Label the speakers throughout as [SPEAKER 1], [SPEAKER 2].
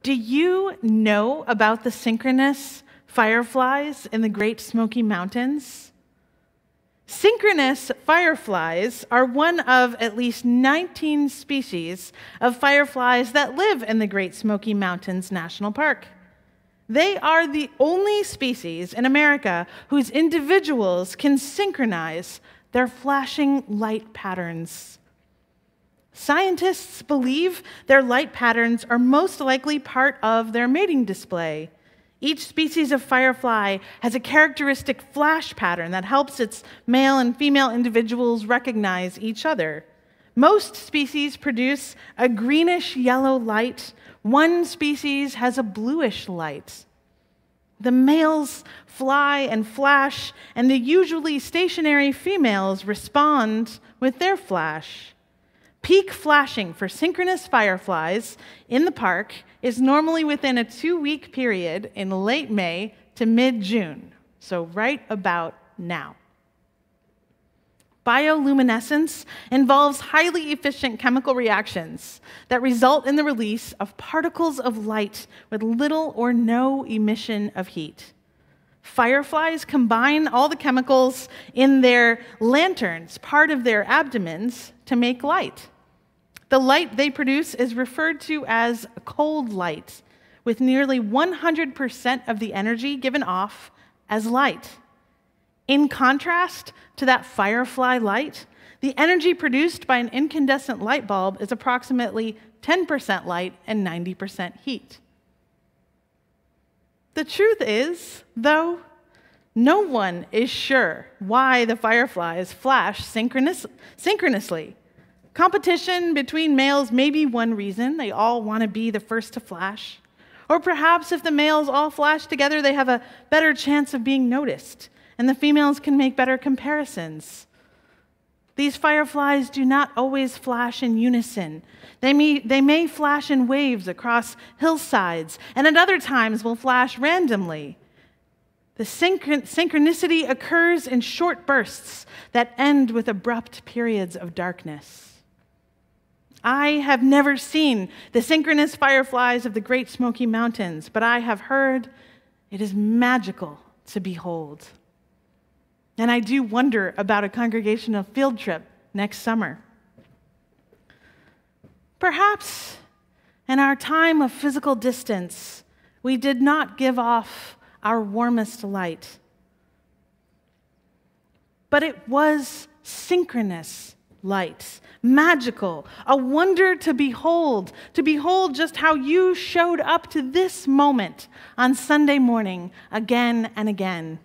[SPEAKER 1] do you know about the synchronous fireflies in the Great Smoky Mountains? Synchronous fireflies are one of at least 19 species of fireflies that live in the Great Smoky Mountains National Park. They are the only species in America whose individuals can synchronize their flashing light patterns. Scientists believe their light patterns are most likely part of their mating display. Each species of firefly has a characteristic flash pattern that helps its male and female individuals recognize each other. Most species produce a greenish-yellow light. One species has a bluish light. The males fly and flash, and the usually stationary females respond with their flash. Peak flashing for synchronous fireflies in the park is normally within a 2-week period in late May to mid-June, so right about now. Bioluminescence involves highly efficient chemical reactions that result in the release of particles of light with little or no emission of heat. Fireflies combine all the chemicals in their lanterns, part of their abdomens, to make light. The light they produce is referred to as cold light, with nearly 100% of the energy given off as light. In contrast to that firefly light, the energy produced by an incandescent light bulb is approximately 10% light and 90% heat. The truth is, though, no one is sure why the fireflies flash synchronously. Competition between males may be one reason. They all want to be the first to flash. Or perhaps if the males all flash together, they have a better chance of being noticed, and the females can make better comparisons. These fireflies do not always flash in unison. They may flash in waves across hillsides, and at other times will flash randomly. The synchronicity occurs in short bursts that end with abrupt periods of darkness. I have never seen the synchronous fireflies of the Great Smoky Mountains, but I have heard it is magical to behold. And I do wonder about a congregational field trip next summer. Perhaps in our time of physical distance, we did not give off our warmest light. But it was synchronous light, magical, a wonder to behold just how you showed up to this moment on Sunday morning again and again.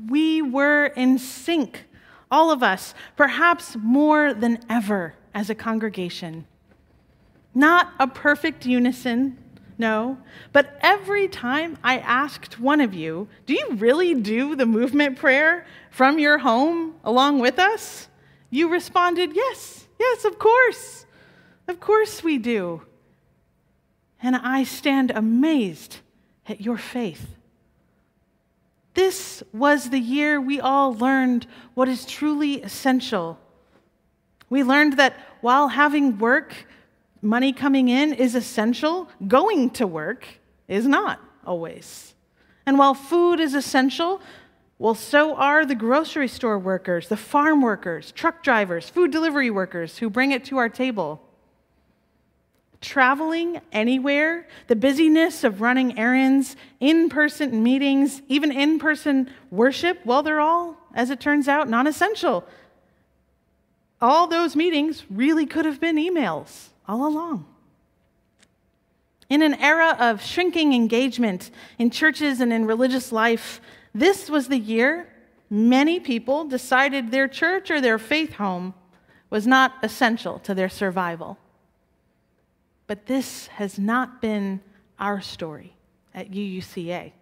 [SPEAKER 1] We were in sync, all of us, perhaps more than ever as a congregation. Not a perfect unison, no, but every time I asked one of you, do you really do the movement prayer from your home along with us? You responded, yes, of course we do. And I stand amazed at your faith. This was the year we all learned what is truly essential. We learned that while having work, money coming in is essential, going to work is not always. And while food is essential, well, so are the grocery store workers, the farm workers, truck drivers, food delivery workers who bring it to our table. Traveling anywhere, the busyness of running errands, in-person meetings, even in-person worship, well, they're all, as it turns out, non-essential. All those meetings really could have been emails all along. In an era of shrinking engagement in churches and in religious life, this was the year many people decided their church or their faith home was not essential to their survival. But this has not been our story at UUCA.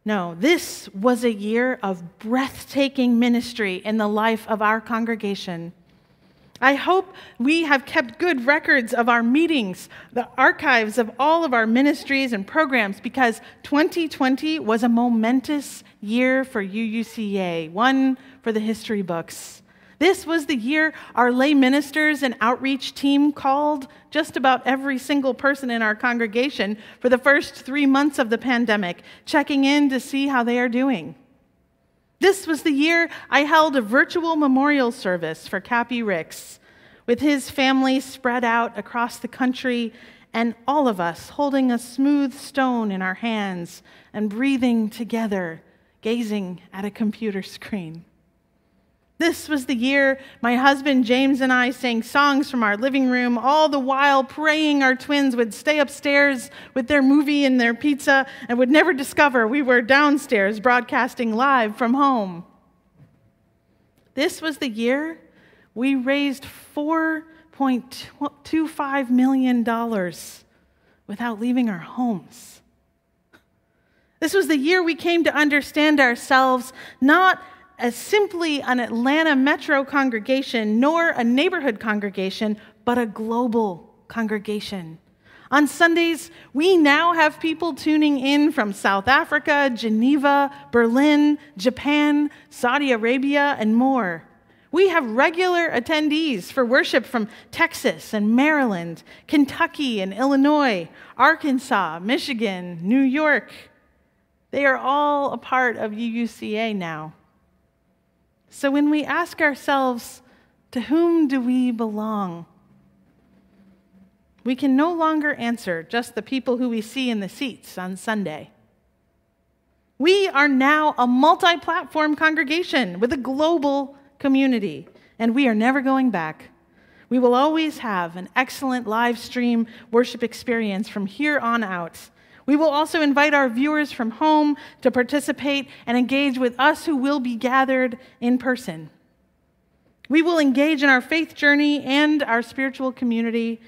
[SPEAKER 1] No, this was a year of breathtaking ministry in the life of our congregation. I hope we have kept good records of our meetings, the archives of all of our ministries and programs, because 2020 was a momentous year for UUCA, one for the history books. This was the year our lay ministers and outreach team called just about every single person in our congregation for the first 3 months of the pandemic, checking in to see how they are doing. This was the year I held a virtual memorial service for Cappy Ricks, with his family spread out across the country and all of us holding a smooth stone in our hands and breathing together, gazing at a computer screen. This was the year my husband James and I sang songs from our living room, all the while praying our twins would stay upstairs with their movie and their pizza and would never discover we were downstairs broadcasting live from home. This was the year we raised $4.25 million without leaving our homes. This was the year we came to understand ourselves not as simply an Atlanta metro congregation, nor a neighborhood congregation, but a global congregation. On Sundays, we now have people tuning in from South Africa, Geneva, Berlin, Japan, Saudi Arabia, and more. We have regular attendees for worship from Texas and Maryland, Kentucky and Illinois, Arkansas, Michigan, New York. They are all a part of UUCA now. So when we ask ourselves, to whom do we belong? We can no longer answer just the people who we see in the seats on Sunday. We are now a multi-platform congregation with a global community, and we are never going back. We will always have an excellent live stream worship experience from here on out. We will also invite our viewers from home to participate and engage with us who will be gathered in person. We will engage in our faith journey and our spiritual community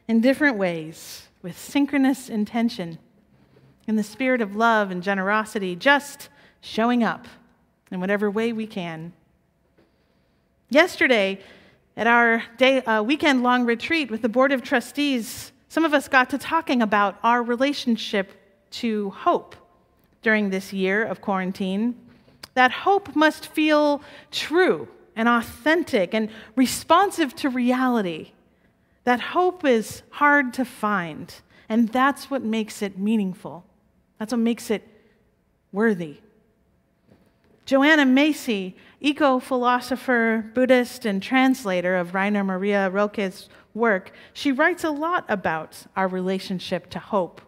[SPEAKER 1] in different ways, with synchronous intention, in the spirit of love and generosity, just showing up in whatever way we can. Yesterday, at our weekend-long retreat with the Board of Trustees, some of us got to talking about our relationship to hope during this year of quarantine. That hope must feel true and authentic and responsive to reality. That hope is hard to find, and that's what makes it meaningful. That's what makes it worthy. Joanna Macy, eco-philosopher, Buddhist, and translator of Rainer Maria Rilke's work, she writes a lot about our relationship to hope.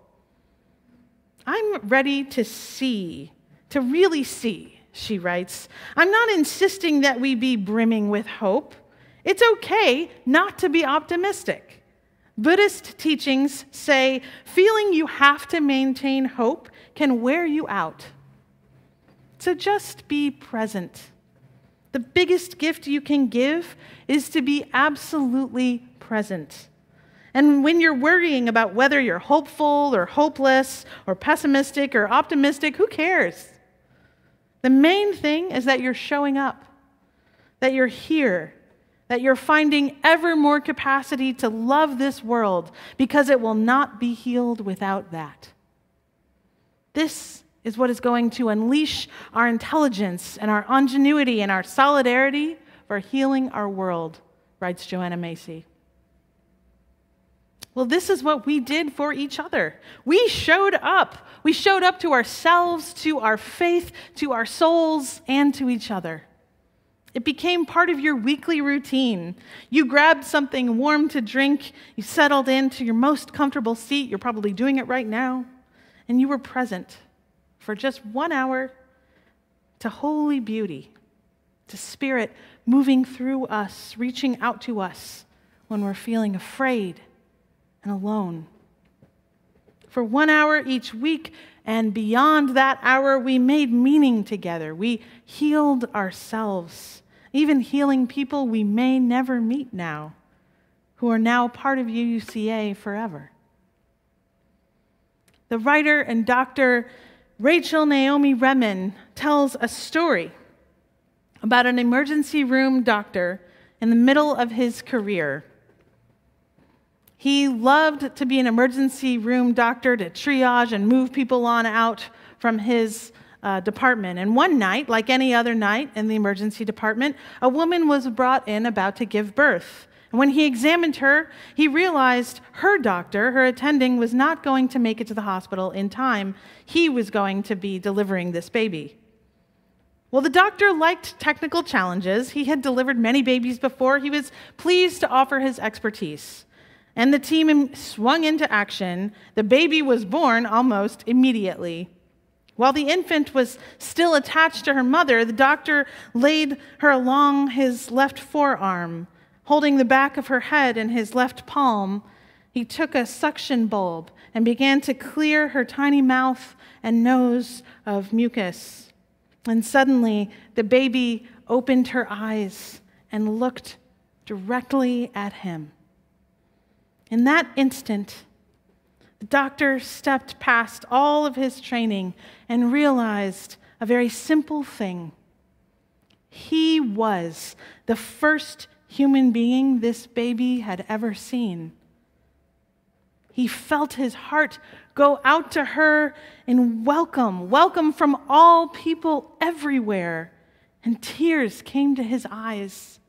[SPEAKER 1] I'm ready to see, to really see, she writes. I'm not insisting that we be brimming with hope. It's okay not to be optimistic. Buddhist teachings say feeling you have to maintain hope can wear you out. So just be present. The biggest gift you can give is to be absolutely present. And when you're worrying about whether you're hopeful or hopeless or pessimistic or optimistic, who cares? The main thing is that you're showing up, that you're here, that you're finding ever more capacity to love this world because it will not be healed without that. This is what is going to unleash our intelligence and our ingenuity and our solidarity for healing our world, writes Joanna Macy. Well, this is what we did for each other. We showed up. We showed up to ourselves, to our faith, to our souls, and to each other. It became part of your weekly routine. You grabbed something warm to drink, you settled into your most comfortable seat, you're probably doing it right now, and you were present for just 1 hour to holy beauty, to Spirit moving through us, reaching out to us when we're feeling afraid and alone. For 1 hour each week, and beyond that hour, we made meaning together. We healed ourselves, even healing people we may never meet now, who are now part of UUCA forever. The writer and doctor Rachel Naomi Remen tells a story about an emergency room doctor in the middle of his career. He loved to be an emergency room doctor, to triage and move people on out from his department. And one night, like any other night in the emergency department, a woman was brought in about to give birth. And when he examined her, he realized her doctor, her attending, was not going to make it to the hospital in time. He was going to be delivering this baby. Well, the doctor liked technical challenges. He had delivered many babies before. He was pleased to offer his expertise. And the team swung into action. The baby was born almost immediately. While the infant was still attached to her mother, the doctor laid her along his left forearm. Holding the back of her head in his left palm, he took a suction bulb and began to clear her tiny mouth and nose of mucus. And suddenly, the baby opened her eyes and looked directly at him. In that instant, the doctor stepped past all of his training and realized a very simple thing. He was the first human being this baby had ever seen. He felt his heart go out to her in welcome from all people everywhere, and tears came to his eyes.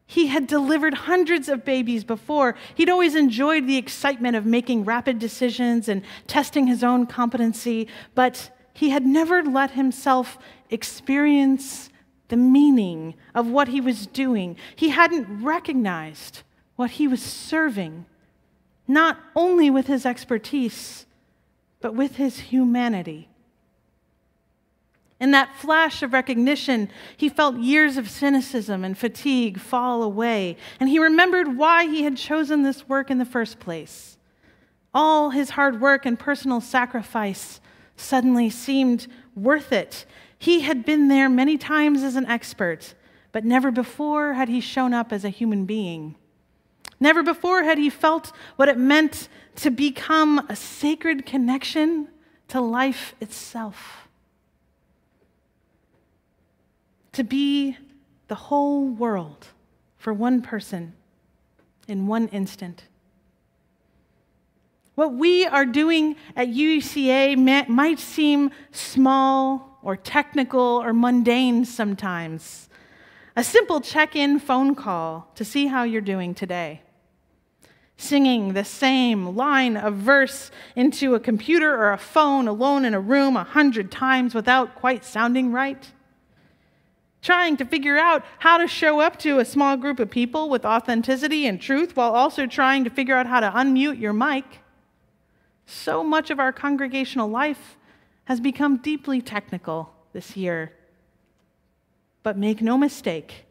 [SPEAKER 1] He had delivered hundreds of babies before. He'd always enjoyed the excitement of making rapid decisions and testing his own competency, but he had never let himself experience the meaning of what he was doing. He hadn't recognized what he was serving, not only with his expertise, but with his humanity. In that flash of recognition, he felt years of cynicism and fatigue fall away, and he remembered why he had chosen this work in the first place. All his hard work and personal sacrifice suddenly seemed worth it. He had been there many times as an expert, but never before had he shown up as a human being. Never before had he felt what it meant to become a sacred connection to life itself. To be the whole world for one person in one instant. What we are doing at UUCA might seem small or technical or mundane sometimes. A simple check-in phone call to see how you're doing today. Singing the same line of verse into a computer or a phone alone in a room 100 times without quite sounding right. Trying to figure out how to show up to a small group of people with authenticity and truth while also trying to figure out how to unmute your mic. So much of our congregational life has become deeply technical this year. But make no mistake,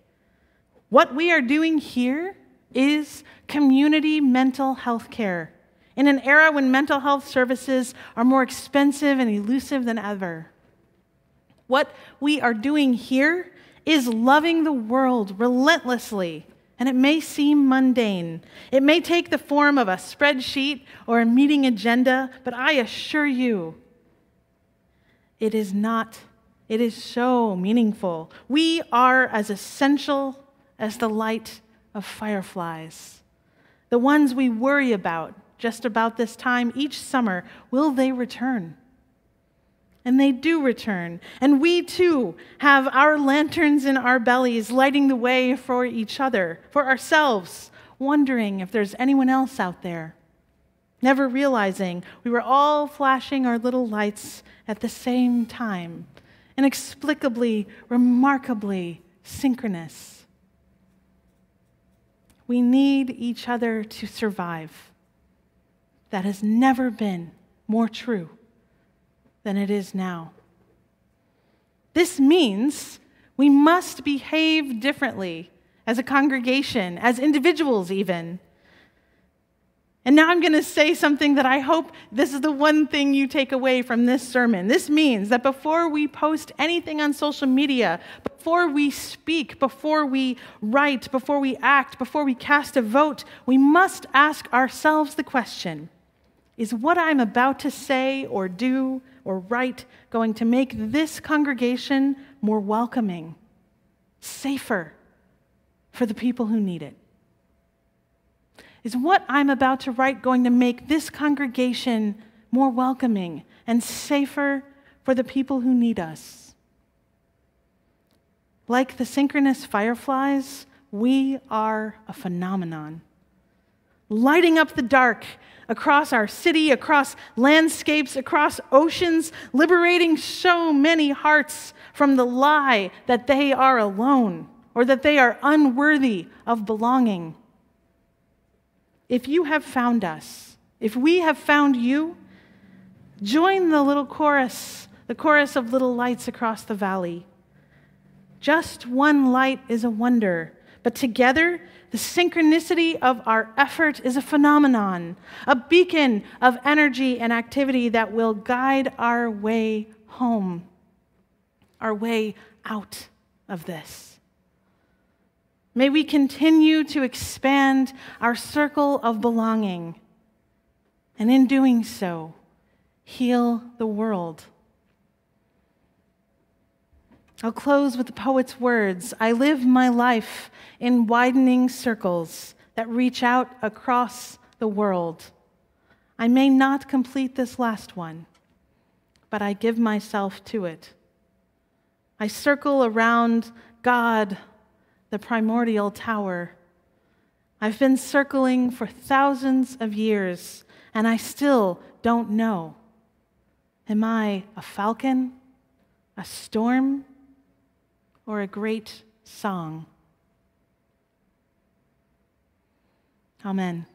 [SPEAKER 1] what we are doing here is community mental health care in an era when mental health services are more expensive and elusive than ever. What we are doing here is loving the world relentlessly, and it may seem mundane. It may take the form of a spreadsheet or a meeting agenda, but I assure you, it is not. It is so meaningful. We are as essential as the light of fireflies. The ones we worry about just about this time each summer, will they return? And they do return. And we too have our lanterns in our bellies, lighting the way for each other, for ourselves, wondering if there's anyone else out there. Never realizing we were all flashing our little lights at the same time, inexplicably, remarkably synchronous. We need each other to survive. That has never been more true than it is now. This means we must behave differently as a congregation, as individuals even. And now I'm going to say something that I hope this is the one thing you take away from this sermon. This means that before we post anything on social media, before we speak, before we write, before we act, before we cast a vote, we must ask ourselves the question, is what I'm about to say or do or write going to make this congregation more welcoming, safer for the people who need it? Is what I'm about to write going to make this congregation more welcoming and safer for the people who need us. Like the synchronous fireflies, we are a phenomenon, lighting up the dark across our city, across landscapes, across oceans, liberating so many hearts from the lie that they are alone or that they are unworthy of belonging. If you have found us, if we have found you, join the little chorus, the chorus of little lights across the valley. Just one light is a wonder, but together, the synchronicity of our effort is a phenomenon, a beacon of energy and activity that will guide our way home, our way out of this. May we continue to expand our circle of belonging, and in doing so, heal the world. I'll close with the poet's words. I live my life in widening circles that reach out across the world. I may not complete this last one, but I give myself to it. I circle around God, the primordial tower. I've been circling for thousands of years, and I still don't know. Am I a falcon, a storm, or a great song? Amen.